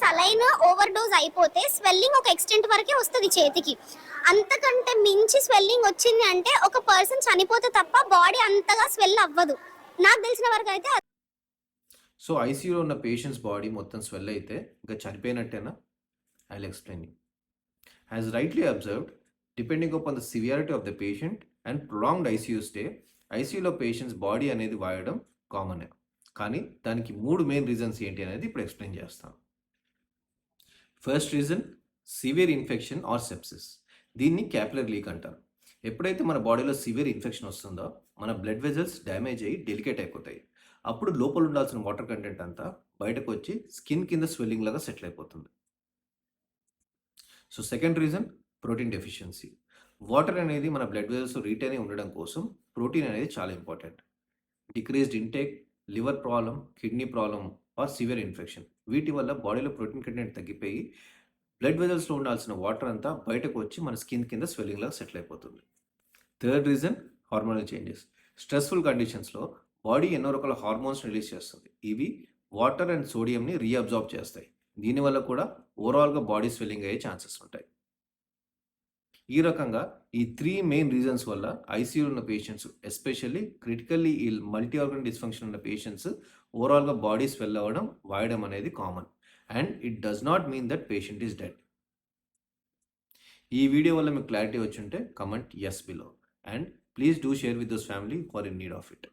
Saline over dose అయిపోతే swelling ఒక extent వరకే వస్తుంది చేతికి. అంతకంటే మించి స్వెల్లింగ్ వచ్చింది అంటే ఒక పర్సన్ చనిపోతే తప్ప బాడీ అంతగా స్వెల్ అవ్వదు, నాకు తెలిసిన వరకు అయితే. సో ఐసీయూలో ఉన్న పేషెంట్స్ బాడీ మొత్తం స్వెల్ అయితే ఇంకా చనిపోయినట్టేనా? I will explain you. As rightly observed, depending upon the severity of the patient and prolonged ICU stay, ఐసీయూలో పేషెంట్స్ బాడీ అనేది వాడడం కామనే. కానీ దానికి 3 మెయిన్ రీజన్స్ ఏంటి అనేది ఇప్పుడు ఎక్స్ప్లెయిన్ చేస్తాను. First reason severe infection or sepsis. దీన్ని క్యాపిలరీ లీక్ అంటారు. ఎప్పుడైతే మన బాడీలో సివియర్ ఇన్ఫెక్షన్ వస్తుందో మన బ్లడ్ వెజల్స్ డ్యామేజ్ అయ్యి డెలికేట్ అయిపోతాయి. అప్పుడు లోపల ఉండాల్సిన వాటర్ కంటెంట్ అంతా బయటకు వచ్చి స్కిన్ కింద స్వెల్లింగ్ లాగా సెటిల్ అయిపోతుంది. So second reason protein deficiency. Water అనేది మన బ్లడ్ వెజల్స్ రీటైన్ అయి ఉండడం కోసం ప్రోటీన్ అనేది చాలా important. Decreased intake, liver problem, kidney problem or severe infection, వీటి వల్ల బాడీలో ప్రోటీన్ కంటెంట్ తగ్గిపోయి బ్లడ్ వెజల్స్లో ఉండాల్సిన వాటర్ అంతా బయటకు వచ్చి మన స్కిన్ కింద స్వెల్లింగ్ లాగా సెటిల్ అయిపోతుంది. Third reason hormonal changes. Stressful కండిషన్స్లో బాడీ ఎన్నో రకాల హార్మోన్స్ రిలీజ్ చేస్తుంది. ఇవి వాటర్ అండ్ సోడియంని రీఅబ్జార్బ్ చేస్తాయి. దీనివల్ల కూడా ఓవరాల్గా బాడీ స్వెల్లింగ్ అయ్యే ఛాన్సెస్ ఉంటాయి. ఈ రకంగా ఈ 3 మెయిన్ రీజన్స్ వల్ల ఐసీయూలో ఉన్న patients, especially critically ill multi organ dysfunction ఉన్న పేషెంట్స్ ఓవరాల్గా బాడీ స్వెల్ అవ్వడం, వాయడం అనేది common. And it does not mean that patient is dead. ఈ వీడియో వల్ల మీకు క్లారిటీ వచ్చి ఉంటే comment yes below. And please do share with those family who are in need of it.